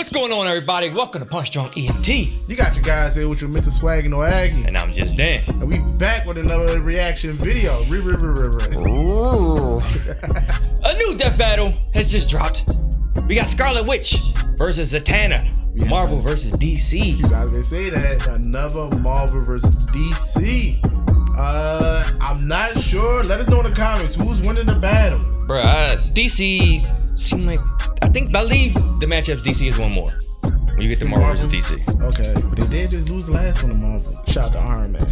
What's going on, everybody? Welcome to PunchDrunk ENT. You got your guys here with your mental swag and no aggy. And I'm just Dan. And we back with another reaction video. Ooh. A new death battle has just dropped. We got Scarlet Witch versus Zatanna. Marvel versus DC. You guys may say that. Another Marvel versus DC. I'm not sure. Let us know in the comments who's winning the battle. Bruh, DC seemed like, I believe the matchups DC is one more. When you get to Marvel versus DC. Okay, but they did just lose the last one to Marvel. Shout out to Iron Man.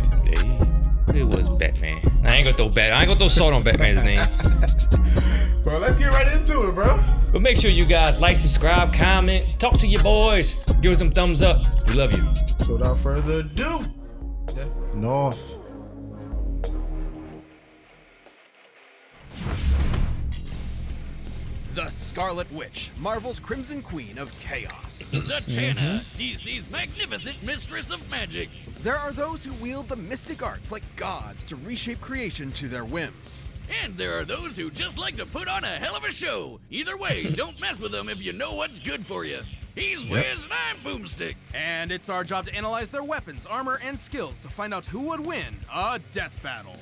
It was Batman. I ain't gonna throw salt on Batman's name. Bro, let's get right into it, bro. But make sure you guys like, subscribe, comment, talk to your boys, give us some thumbs up. We love you. So without further ado, North. The Scarlet Witch, Marvel's Crimson Queen of Chaos. Zatanna, DC's magnificent mistress of magic. There are those who wield the mystic arts like gods to reshape creation to their whims. And there are those who just like to put on a hell of a show. Either way, don't mess with them if you know what's good for you. He's Wiz and I'm Boomstick. And it's our job to analyze their weapons, armor, and skills to find out who would win a death battle.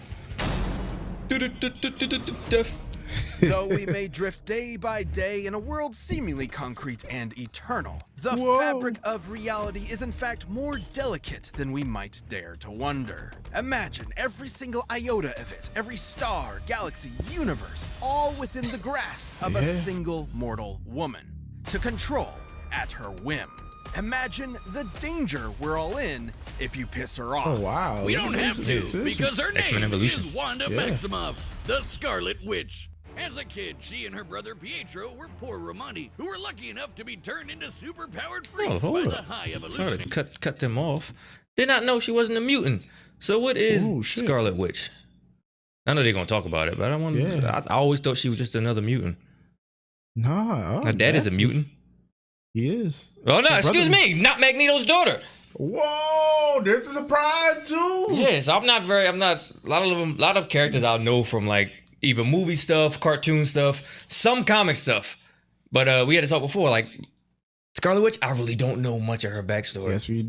Though we may drift day by day in a world seemingly concrete and eternal, the fabric of reality is in fact more delicate than we might dare to wonder. Imagine every single iota of it, every star, galaxy, universe, all within the grasp of a single mortal woman, to control at her whim. Imagine the danger we're all in if you piss her off. Oh, wow. We don't have to, because her name Evolution. is Wanda Maximoff, the Scarlet Witch. As a kid, she and her brother Pietro were poor Romani, who were lucky enough to be turned into super-powered freaks by the High Evolutionary. Sorry to cut them off. Did not know she wasn't a mutant. So what is Scarlet Witch? I know they're gonna talk about it, but I always thought she was just another mutant. Nah. Her dad is a mutant. He is. Oh no, excuse me, not Magneto's daughter. Whoa, there's a surprise too. Yes, I'm not. A lot of characters I know from like either movie stuff, cartoon stuff, some comic stuff. But we had to talk before, like Scarlet Witch, I really don't know much of her backstory. Yes, we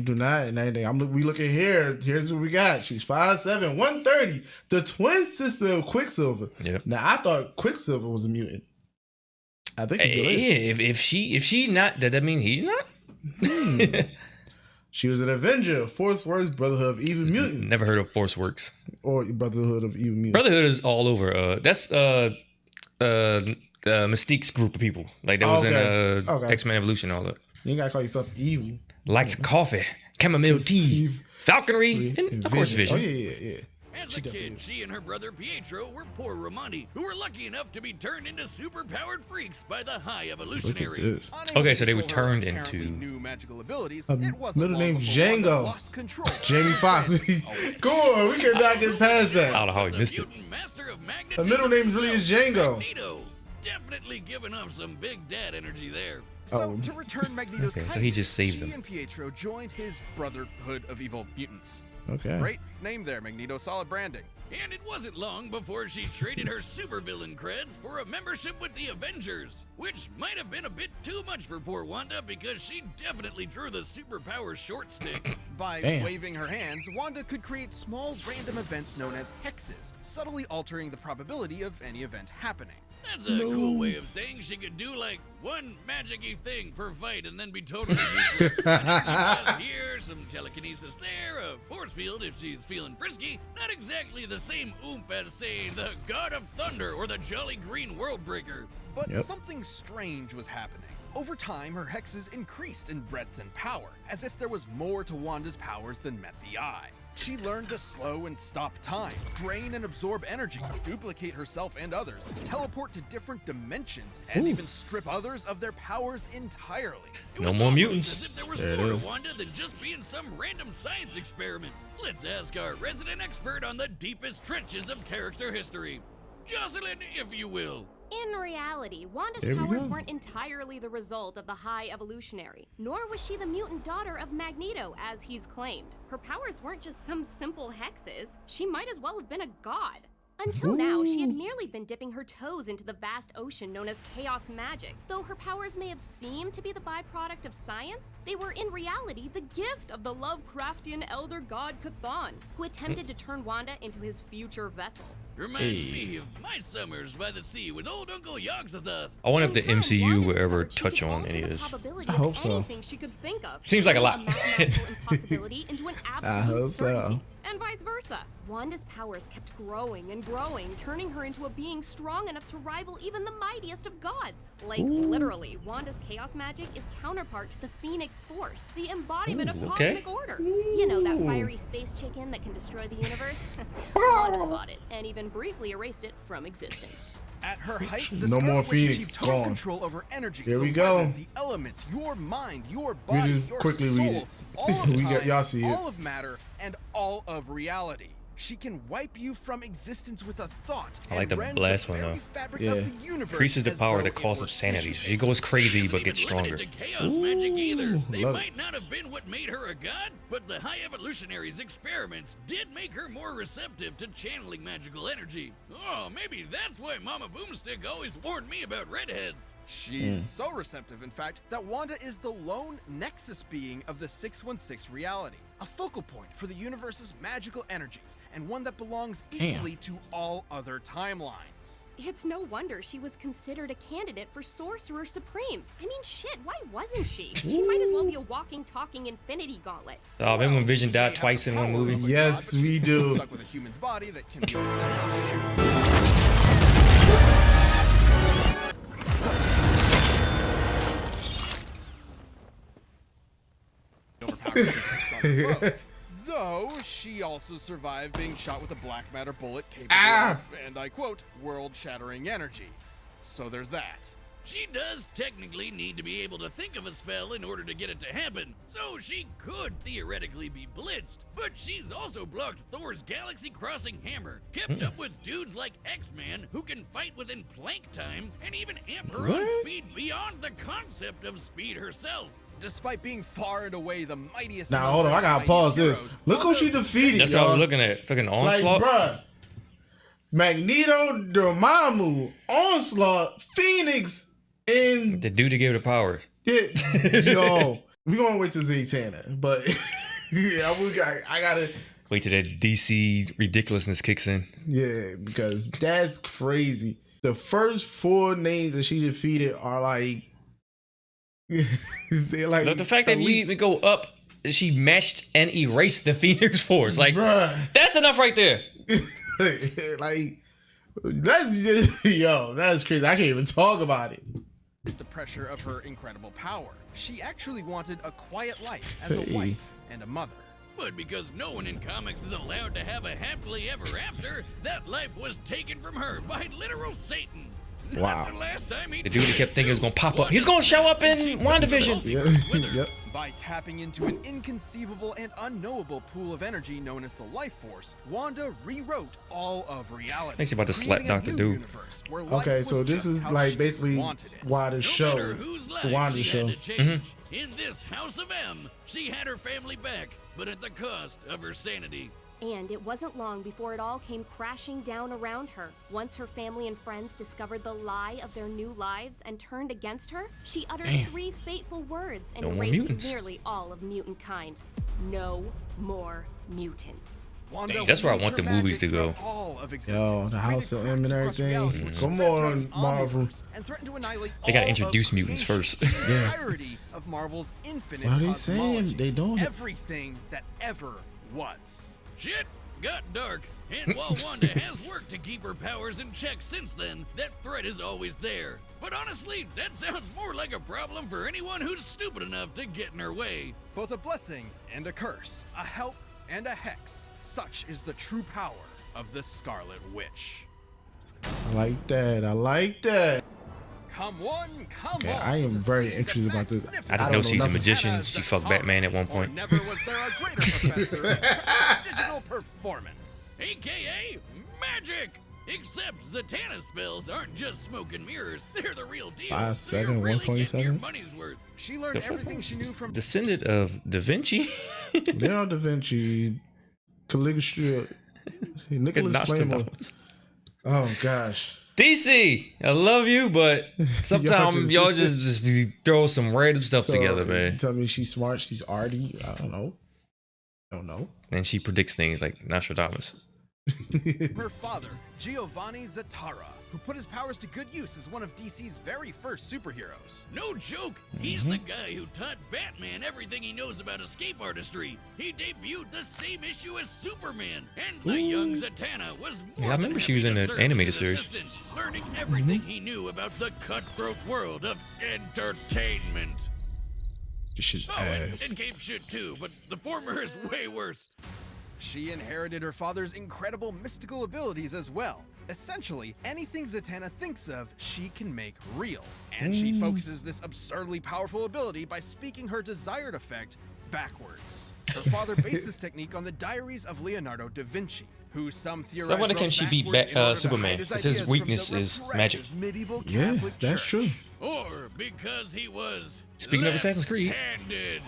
do not. And anything. We looking here. Here's what we got. She's 5'7", 130, the twin sister of Quicksilver. Yep. Now I thought Quicksilver was a mutant. I think he still is. Yeah, if she's not, does that mean he's not? She was an Avenger, Force Works, Brotherhood of Evil Mutants. Never heard of Force Works. Or Brotherhood of Evil Mutants. Brotherhood is all over. That's Mystique's group of people. Like that was in X-Men Evolution, all that. You ain't gotta call yourself evil. Likes coffee, chamomile tea, falconry, and of course Vision. Oh yeah. As a kid, she and her brother Pietro were poor Romani, who were lucky enough to be turned into super-powered freaks by the High Evolutionary. Look at this. Okay, so they were turned into new magical abilities. Middle name Django. Jamie Foxx. Go on, we cannot get past that. I don't know how he missed it. Her middle name really is Django. Magneto. Definitely giving off some big dad energy there. So to return Magneto's kindness, so he just saved she them. and Pietro joined his Brotherhood of Evil Mutants. Okay. Great name there, Magneto. Solid branding. And it wasn't long before she traded her supervillain creds for a membership with the Avengers, which might have been a bit too much for poor Wanda because she definitely drew the superpower short stick. By waving her hands, Wanda could create small random events known as hexes, subtly altering the probability of any event happening. That's a cool way of saying she could do like one magic-y thing per fight and then be totally useless. Here, some telekinesis there, a force field if she's feeling frisky. Not exactly the same oomph as, say, the God of Thunder or the Jolly Green Worldbreaker. But something strange was happening. Over time, her hexes increased in breadth and power, as if there was more to Wanda's powers than met the eye. She learned to slow and stop time, drain and absorb energy, duplicate herself and others, teleport to different dimensions, and even strip others of their powers entirely. No more mutants. As if there was more to Wanda than just being some random science experiment. Let's ask our resident expert on the deepest trenches of character history. Jocelyn, if you will. In reality, Wanda's powers weren't entirely the result of the High Evolutionary, nor was she the mutant daughter of Magneto, as he's claimed. Her powers weren't just some simple hexes. She might as well have been a god. Until now, she had merely been dipping her toes into the vast ocean known as chaos magic. Though her powers may have seemed to be the byproduct of science, they were in reality the gift of the Lovecraftian elder god Cthon, who attempted to turn Wanda into his future vessel. Reminds me of my summers by the sea with old Uncle Yogg-Sothoth. I wonder if the In time, MCU Wanda will ever discovered she touch could on alter any of the this. probability I of hope so. anything she could think of, Seems like a turning lot. mathematical impossibility into an absolute hope so. certainty, and vice versa. Wanda's powers kept growing and growing, turning her into a being strong enough to rival even the mightiest of gods. Like, literally, Wanda's chaos magic is counterpart to the Phoenix Force, the embodiment of okay. cosmic order. You know, that fiery space chicken that can destroy the universe? Wanda fought it, and even briefly erased it from existence. At her height, the No more Scarlet Witch Phoenix, achieved total gone. control over energy, Here the we go. weather, the elements, your mind, your body, just your quickly soul, read it. all of We got- time, y'all see it. all of matter, and all of reality. She can wipe you from existence with a thought. I like and the rend last one, very though. fabric Yeah. of the universe Increases the as power though the it cost were of sanity. tissue. She goes crazy Isn't but gets even limited stronger. to chaos magic either. They love might not have been what made her a god, but the High Evolutionary's experiments did make her more receptive to channeling magical energy. Oh, maybe that's why Mama Boomstick always warned me about redheads. She's so receptive, in fact, that Wanda is the lone nexus being of the 616 reality, a focal point for the universe's magical energies, and one that belongs equally to all other timelines. It's no wonder she was considered a candidate for Sorcerer Supreme. I mean, shit, why wasn't she? She might as well be a walking, talking Infinity Gauntlet. Oh, remember when Vision She may died have twice the in one power movie? of a Yes, god, but we she's do. stuck with a human's body that can be overpowered foes. Though she also survived being shot with a black matter bullet capable of, and I quote, world-shattering energy. So there's that. She does technically need to be able to think of a spell in order to get it to happen, so she could theoretically be blitzed. But she's also blocked Thor's galaxy-crossing hammer, kept up with dudes like X-Man who can fight within plank time, and even amp her own speed beyond the concept of speed herself. Despite being far and away the mightiest. Now among hold on, I gotta mighty pause this. heroes, Look who she defeated, That's what I y'all. was looking at. Fucking Like, Onslaught. bruh, Magneto, Dormammu, Onslaught, Phoenix, and The dude that gave her the powers. yo, we gonna wait till Zatanna, but yeah, I gotta, Wait till that DC ridiculousness kicks in. yeah, because that's crazy. The first 4 names that she defeated are like, they're like The fact that we elite. go up, she matched and erased the Phoenix Force. Like, bruh, that's enough right there. like that's just, yo, that's crazy. I can't even talk about it. the pressure of her incredible power. She actually wanted a quiet life as a Hey. wife and a mother. But because no one in comics is allowed to have a happily ever after, that life was taken from her by literal Satan. Wow. Not the last time he The dude did that kept this, thinking he was too. gonna pop up. He's gonna show up in She WandaVision. Yeah, with her. yep. By tapping into an inconceivable and unknowable pool of energy known as the Life Force, Wanda rewrote all of reality. Thinks she about to slap creating a Dr. new Doom. universe where life Okay, was so this just is how like she basically wanted it. why the No show, matter whose the life Wanda she show. had to change. In this House of M, she had her family back, but at the cost of her sanity. And it wasn't long before it all came crashing down around her. Once her family and friends discovered the lie of their new lives and turned against her, she uttered 3 fateful words and No more erased mutants. nearly all of mutant kind. No more mutants. Wanda That's where I weaved want her the movies to magic go. throughout all of existence, Yo, the created House of cracks M and across everything. reality, which Come spread on, throughout Marvel. omniverse and threatened to annihilate They gotta all introduce of mutants creation, first. the Yeah. entirety of Marvel's infinite What are they saying? cosmology, They doing it. everything that ever was. Shit got dark, and while Wanda has worked to keep her powers in check since then, that threat is always there. But honestly, that sounds more like a problem for anyone who's stupid enough to get in her way. Both a blessing and a curse, a help and a hex. Such is the true power of the Scarlet Witch. I like that. I like that. Come one, come Okay, on. I am to very see the interested about this. magnificent I just don't know know she's a nothing. magician. She fucked Batman at one For point. never was there a greater professor of digital performance. AKA magic! Except Zatanna's spells aren't just smoke and mirrors, they're the real deal. 5'7", They're really getting your 127? money's worth. She learned everything she knew from Descendant of Da Vinci. Leonardo da Vinci, Caligula, Nicholas Flamel. Nostradamus. Oh gosh. DC, I love you, but sometimes y'all just throw some random stuff together, man. Tell me she's smart. She's arty. I don't know. And she predicts things like Nostradamus. Her father, Giovanni Zatanna, who put his powers to good use as one of DC's very first superheroes. No joke, he's the guy who taught Batman everything he knows about escape artistry. He debuted the same issue as Superman, and the young Zatanna was more I remember than she was happy in to the serve animated as his series. assistant, learning everything he knew about the cutthroat world of entertainment. This shit's Oh, ass. and Cape shit too, but the former is way worse. She inherited her father's incredible mystical abilities as well. Essentially, anything Zatanna thinks of, she can make real. And she focuses this absurdly powerful ability by speaking her desired effect backwards. Her father based this technique on the diaries of Leonardo da Vinci, who some theorize So I wonder, can wrote she beat backwards in order to Superman? hide his 'Cause his ideas from weakness the is repressive magic. Medieval Yeah, Catholic that's Church. true. Or because he was Speaking of Assassin's Creed. left-handed.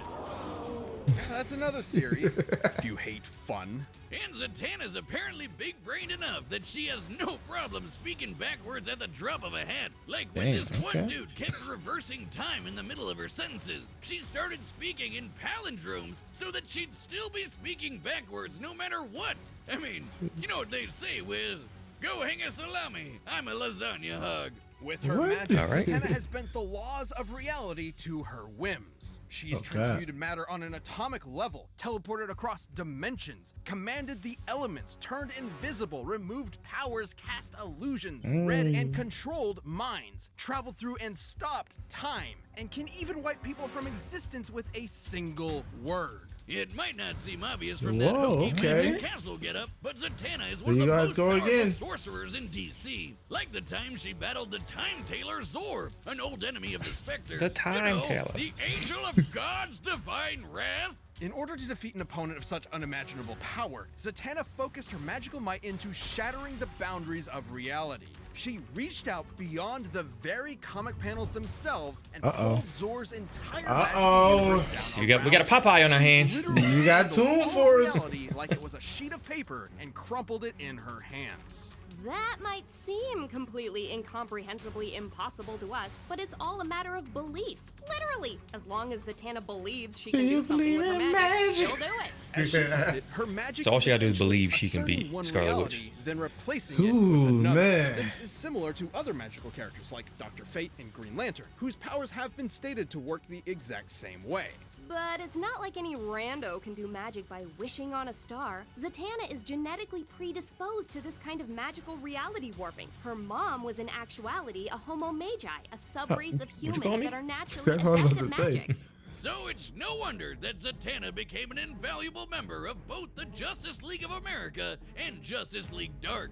That's another theory, if you hate fun. And Zatanna's apparently big-brained enough that she has no problem speaking backwards at the drop of a hat. Like when Damn, this one okay. dude kept reversing time in the middle of her sentences. She started speaking in palindromes so that she'd still be speaking backwards no matter what. I mean, you know what they say, Wiz? Go hang a salami. I'm a lasagna hug. With her What? magic, All right. Zatanna has bent the laws of reality to her whims. She's God. transmuted matter on an atomic level, teleported across dimensions, commanded the elements, turned invisible, removed powers, cast illusions, read and controlled minds, traveled through and stopped time, and can even wipe people from existence with a single word. It might not seem obvious from that Whoa, hokey okay. magic castle getup, but Zatanna is one There of you the guys most go powerful again. sorcerers in DC. Like the time she battled the Time Tailor Zor, an old enemy of the Spectre. The Time Tailor. The angel of God's divine wrath. In order to defeat an opponent of such unimaginable power, Zatanna focused her magical might into shattering the boundaries of reality. She reached out beyond the very comic panels themselves and pulled Zor's entire magical universe down We got a around Popeye on our She hands. literally You got handled tune all for us. reality like it was a sheet of paper and crumpled it in her hands. That might seem completely incomprehensibly impossible to us, but it's all a matter of belief. Literally. As long as Zatanna believes she can do something with her magic, she'll do it. As she puts it, her magic So all she gotta do is essentially believe she can asserting beat one Scarlet reality, then replacing it Ooh, with another. man. This is similar to other magical characters like Dr. Fate and Green Lantern, whose powers have been stated to work the exact same way. But it's not like any rando can do magic by wishing on a star. Zatanna is genetically predisposed to this kind of magical reality warping. Her mom was in actuality a homo magi, a subrace of you call humans me? that are naturally That's what I was adept about at to say. magic. So it's no wonder that Zatanna became an invaluable member of both the Justice League of America and Justice League Dark.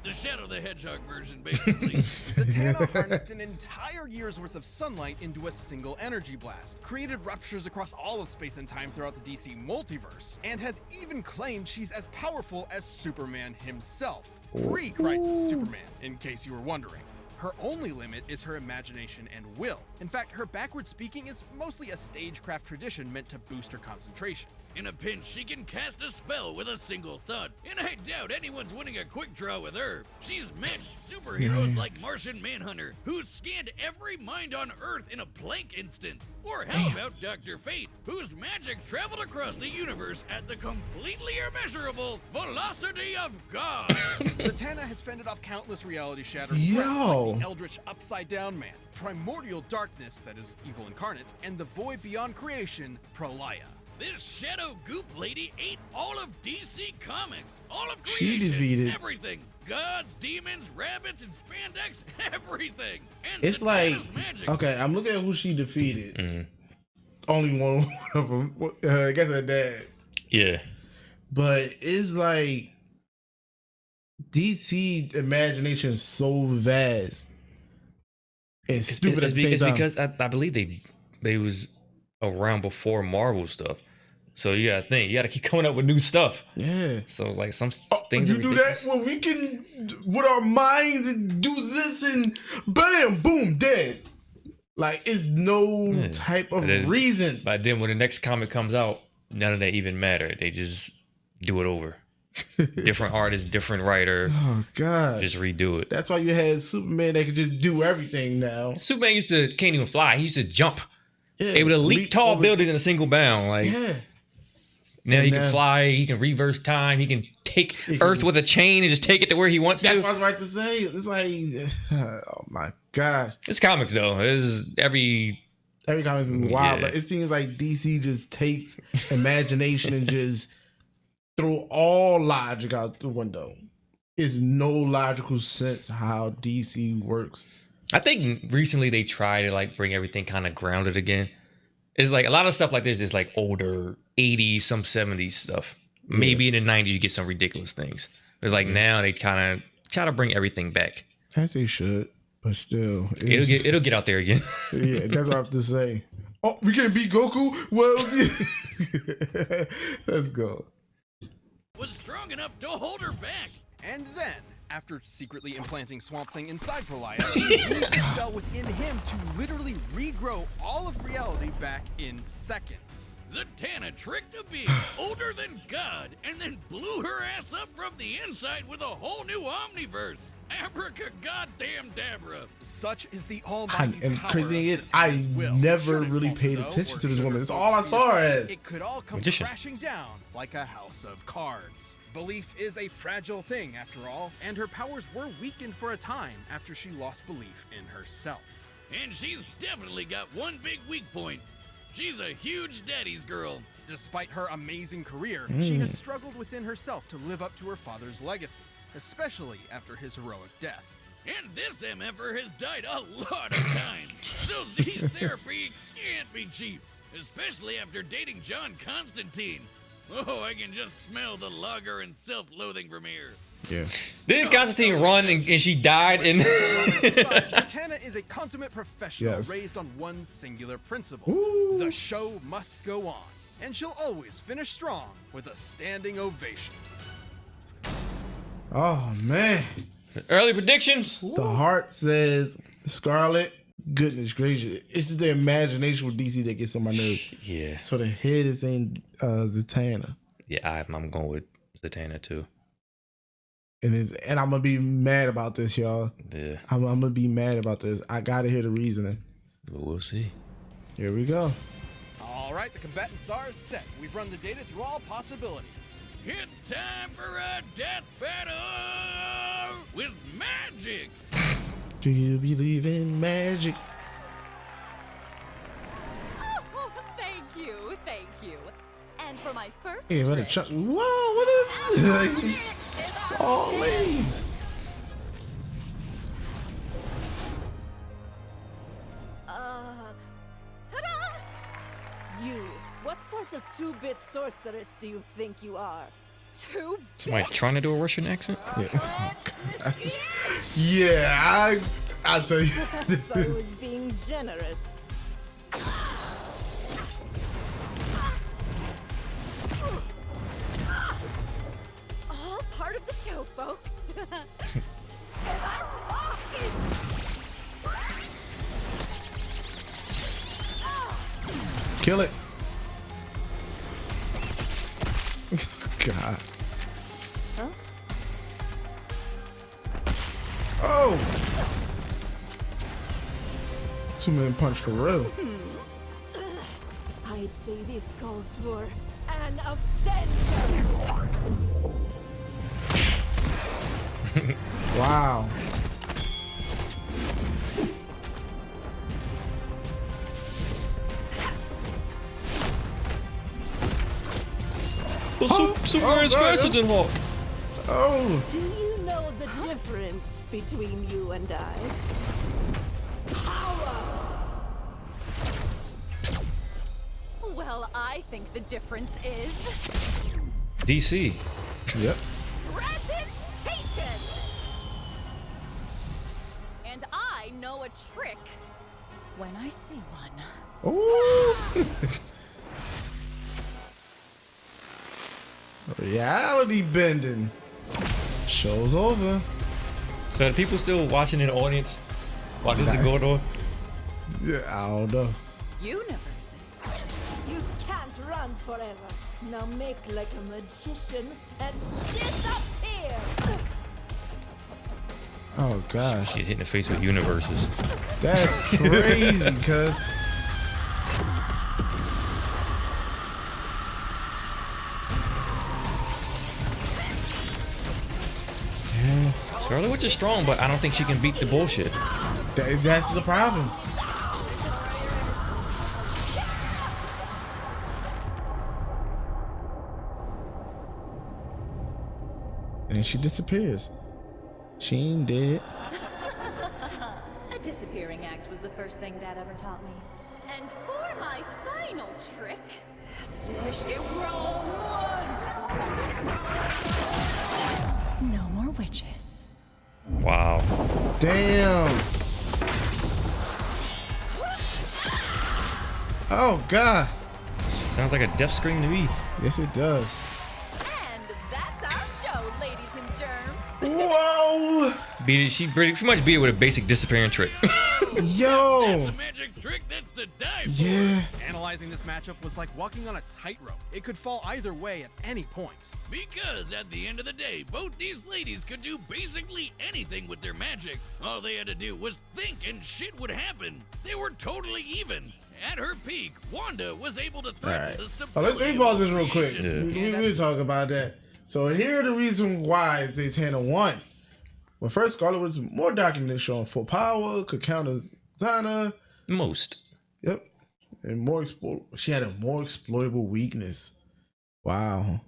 The Shadow the Hedgehog version, basically. Zatanna harnessed an entire year's worth of sunlight into a single energy blast, created ruptures across all of space and time throughout the DC multiverse, and has even claimed she's as powerful as Superman himself. Pre-Crisis Superman, in case you were wondering. Her only limit is her imagination and will. In fact, her backward speaking is mostly a stagecraft tradition meant to boost her concentration. In a pinch, she can cast a spell with a single thought, and I doubt anyone's winning a quick draw with her. She's matched superheroes like Martian Manhunter, who scanned every mind on Earth in a blank instant. Or how about Dr. Fate, whose magic traveled across the universe at the completely immeasurable velocity of God? Zatanna has fended off countless reality-shattering Yo. threats like the Eldritch Upside-Down Man, Primordial Darkness, that is evil incarnate, and the Void Beyond Creation, Prolaya. This shadow goop lady ate all of DC Comics, all of She creation, defeated- everything. Gods, demons, rabbits, and spandex, everything. And It's like, Zatanna's magic. okay, I'm looking at who she defeated. Only one of them. I guess her dad. Yeah. But it's like DC imagination is so vast and stupid at the same It's time. because I believe they was around before Marvel stuff. So you gotta think, you gotta keep coming up with new stuff. Yeah. So like some Oh, things. you are do ridiculous. that? Well, we can with our minds and do this and bam, boom, dead. Like it's no Yeah. type of And then- reason. But then when the next comic comes out, none of that even matter. They just do it over. different artist, different writer. Oh god. Just redo it. That's why you had Superman that could just do everything now. Superman can't even fly. He used to jump. Yeah, Able to leap tall buildings in a single bound. Like Yeah. now he can fly. He can reverse time. He can take Earth with a chain and just take it to where he wants That's to. what I was about to say. It's like, oh my gosh. It's comics though. It's every Comic is wild, Yeah. but it seems like DC just takes imagination and just throw all logic out the window. It's no logical sense how DC works. I think recently they try to like bring everything kind of grounded again. It's like a lot of stuff like this is like older 80s, some 70s stuff. Maybe in the 90s you get some ridiculous things. It's like now they kind of try to bring everything back. As they should, but still, It'll get out there again. yeah, that's what I have to say. Oh, we can't beat Goku? Well, let's go. Was strong enough to hold her back. And then, after secretly implanting Swamp Thing inside Prolaya, he used the spell within him to literally regrow all of reality back in seconds. Zatanna tricked a being older than God and then blew her ass up from the inside with a whole new omniverse. Abraca goddamn Dabra. Such is the almighty And power crazy thing is, of I Zatanna's will. never Should it really falter, paid though, attention or to this should woman. her It's all I focus saw her be as. It could all come Magician. crashing down like a house of cards. Belief is a fragile thing, after all, and her powers were weakened for a time after she lost belief in herself. And she's definitely got one big weak point. She's a huge daddy's girl. Despite her amazing career, she has struggled within herself to live up to her father's legacy, especially after his heroic death. And this MFer has died a lot of times. So Z's therapy can't be cheap, especially after dating John Constantine. Oh, I can just smell the lager and self-loathing from here. Yeah. Didn't Constantine run and she died in Besides, Zatanna is a consummate professional Yes. raised on one singular principle. The show must go on, and she'll always finish strong with a standing ovation. Oh man. early predictions? The heart says Scarlet. Goodness gracious. It's just the imagination with DC that gets on my nerves. Yeah. So the head is saying Zatanna. Yeah, I'm going with Zatanna too. And I'm gonna be mad about this, y'all. Yeah. I'm gonna be mad about this. I gotta hear the reasoning. But we'll see. Here we go. All right, the combatants are set. We've run the data through all possibilities. It's time for a death battle with magic. Do you believe in magic? Oh, thank you. And for my first Yeah, what a trick, chunk. Whoa, what is this? Oh, ladies. ta-da! You, what sort of two-bit sorceress do you think you are? Two Somebody trying to do a Russian accent? Yeah, I'll tell you. So I was being generous. All part of the show, folks. Kill it. God. Huh? Oh. 2-man punch for real. I'd say this calls for an avenger. Wow. Well, Superman's faster than Hulk. Oh. Do you know the difference between you and I? Well, I think the difference is DC. Yep. presentation. And I know a trick when I see one. Ooh. Reality bending. Show's over. So are people still watching in the audience while this is going on? Yeah, I don't know. Universes. You can't run forever. Now make like a magician and disappear. Oh gosh, Get hit in the face with universes. that's crazy, cuz. Scarlet Witch is strong, but I don't think she can beat the bullshit. That's the problem. And she disappears. She ain't dead. A disappearing act was the first thing Dad ever taught me. And for my final trick, swish it no more witches. Wow. Damn. Oh God. Sounds like a death scream to me. Yes, it does. And that's our show, ladies and germs. Whoa. She pretty much beat it with a basic disappearing trick. Yo. The magic trick that's the dive for. Yeah. Analyzing this matchup was like walking on a tightrope. It could fall either way at any point. Because at the end of the day, both these ladies could do basically anything with their magic. All they had to do was think and shit would happen. They were totally even. At her peak, Wanda was able to threaten the Oh, stability. let me pause this real quick. creation. We talk about that. So here are the reason why Zatanna won. Well, first, Scarlet was more documented showing full power, could counter Zatanna. Most. Yep. And she had a more exploitable weakness. Wow.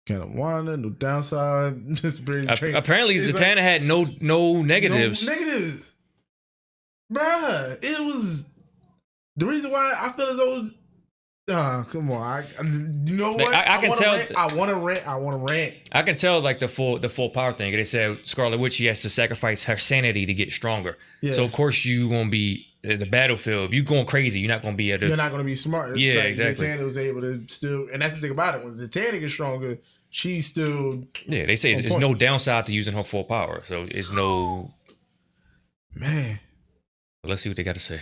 Kind of Wanda, no downside. Apparently, Zatanna had no negatives. No negatives. Bruh, it was the reason why I feel as though come on. You know what? I can tell. I want to rant. I can tell like the full power thing. They said Scarlet Witch, she has to sacrifice her sanity to get stronger. Yeah. So of course you gonna be in the battlefield. If you going crazy, you're not gonna be able to. You're not gonna be smart. Yeah, like, exactly. Zatanna was able to still, and that's the thing about it. When Zatanna gets stronger, she's still. Yeah, they say it's no downside to using her full power. So it's no. Man. Let's see what they got to say.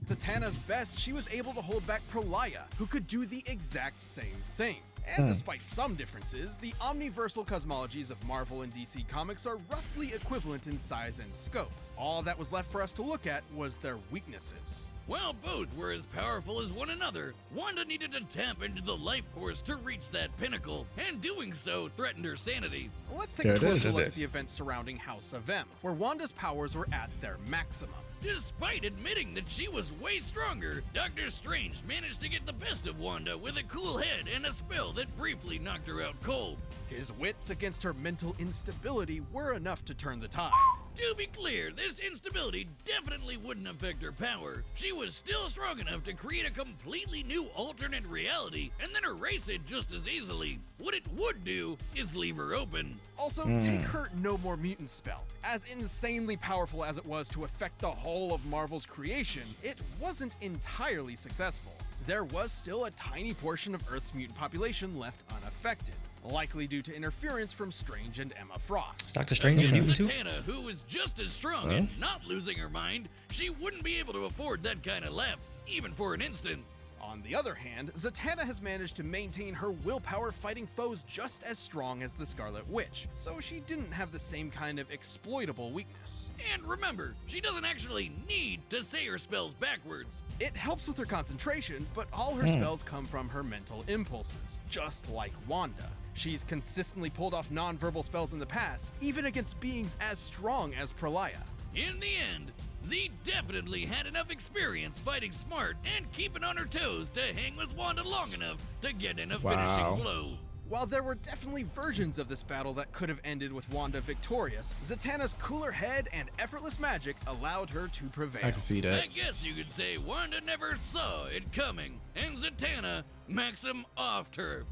Zatanna's best, she was able to hold back Prolaya, who could do the exact same thing. And despite some differences, the omniversal cosmologies of Marvel and DC Comics are roughly equivalent in size and scope. All that was left for us to look at was their weaknesses. While both were as powerful as one another, Wanda needed to tap into the life force to reach that pinnacle, and doing so threatened her sanity. Let's take There a it is, closer isn't look it? at the events surrounding House of M, where Wanda's powers were at their maximum. Despite admitting that she was way stronger, Doctor Strange managed to get the best of Wanda with a cool head and a spell that briefly knocked her out cold. His wits against her mental instability were enough to turn the tide. To be clear, this instability definitely wouldn't affect her power. She was still strong enough to create a completely new alternate reality and then erase it just as easily. What it would do is leave her open. Also, take her No More Mutant spell. As insanely powerful as it was to affect the whole of Marvel's creation, it wasn't entirely successful. There was still a tiny portion of Earth's mutant population left unaffected, likely due to interference from Strange and Emma Frost. Doctor Strange is mutant too? Zatanna, who was just as strong and not losing her mind, she wouldn't be able to afford that kind of lapse, even for an instant. On the other hand, Zatanna has managed to maintain her willpower fighting foes just as strong as the Scarlet Witch, so she didn't have the same kind of exploitable weakness. And remember, she doesn't actually need to say her spells backwards. It helps with her concentration, but all her spells come from her mental impulses, just like Wanda. She's consistently pulled off non-verbal spells in the past, even against beings as strong as Prolaya. In the end, Z definitely had enough experience fighting smart and keeping on her toes to hang with Wanda long enough to get in a finishing blow. While there were definitely versions of this battle that could have ended with Wanda victorious, Zatanna's cooler head and effortless magic allowed her to prevail. I can see that. I guess you could say Wanda never saw it coming, and Zatanna Maxim offed her.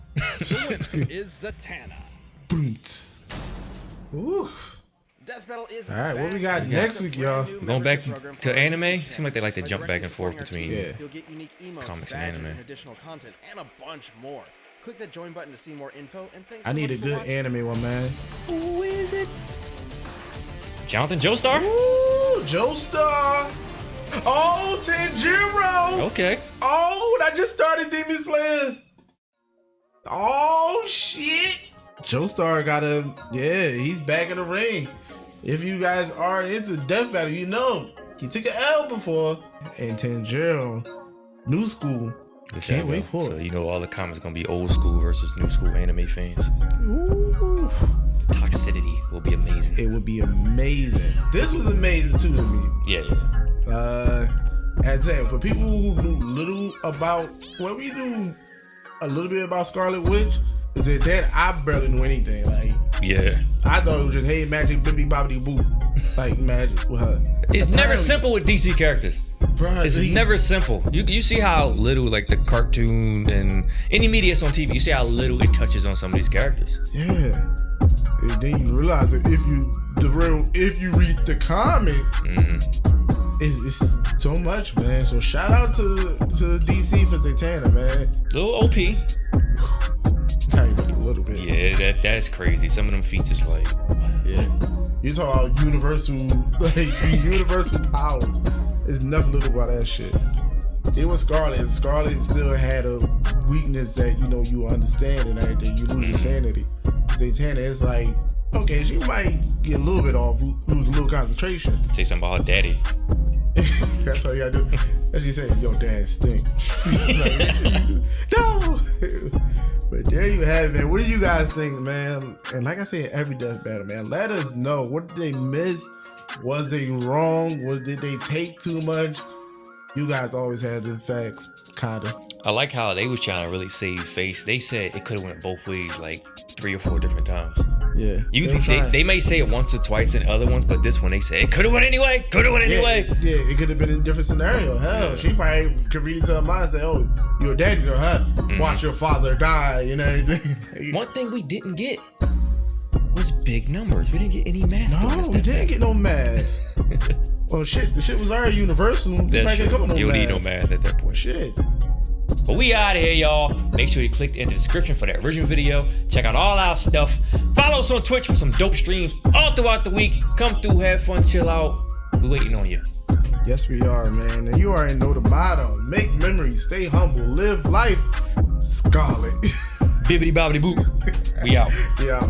Is Zatanna. Boom-ts. Ooh. Death Battle is All right, what we got next week, y'all? Going back to anime, seems like they like to jump back and forth between You'll get unique emotes, comics and badges, anime. and additional content, and a bunch more. Click that join button to see more info, and thanks I so need a much for good watching. anime one, man. Who is it? Jonathan Joestar? Ooh, Joestar. Oh, Tanjiro. Okay. Oh, I just started Demon Slayer. Oh shit! Joestar he's back in the ring. If you guys are into death battle, you know he took an L before. And Tanjiro, new school. Can't wait for So it. you know all the comments gonna be old school versus new school anime fans. Ooh. The toxicity will be amazing. It would be amazing. This was amazing too to me. Yeah. As I said, for people who knew little about, well, we knew a little bit about Scarlet Witch. Is that I barely knew anything. Like, Yeah. I thought it was just hey magic, bibbidi bobbidi boop, like magic with her. It's never Apparently- simple with DC characters. Bruh, It's never simple. You see how little like the cartoon and any media that's on TV. You see how little it touches on some of these characters. Yeah. And then you realize that if you read the comics, it's so much, man. So shout out to DC for Zatanna, man. Little OP. Not even a little bit. Yeah, that's crazy. Some of them features like. Yeah. You talk about universal powers. There's nothing little about that shit. It was Scarlet. Scarlet still had a weakness that you understand and everything. You lose your sanity. Zatanna is like, okay, she might get a little bit off, lose a little concentration. Say something about her daddy. That's all you gotta do. As you say, your dad stink. No. But there you have it, man. What do you guys think, man? And like I say, every death battle, man, let us know. What did they miss? Was they wrong? Did they take too much? You guys always had the facts, kinda. I like how they was trying to really save face. They said it could have went both ways, like 3 or 4 different times. Yeah. Usually they may say it once or twice in other ones, but this one they say it could have went anyway. Could have went anyway. Yeah, it could have been a different scenario. Hell, she probably could read into her mind and say, "Oh, your daddy or her, watch your father die," and everything. One thing we didn't get was big numbers. We didn't get any math. No, we didn't get no math. Well, shit, the shit was already universal. That's true. No You don't need no math. math at that point. Shit. But we out of here, y'all. Make sure you click in the description for that original video. Check out all our stuff. Follow us on Twitch for some dope streams all throughout the week. Come through, have fun, chill out. We waiting on you. Yes, we are, man. And you already know the motto. Make memories, stay humble, live life. Scarlet. Bibbidi bobbidi boop. We out. Yeah.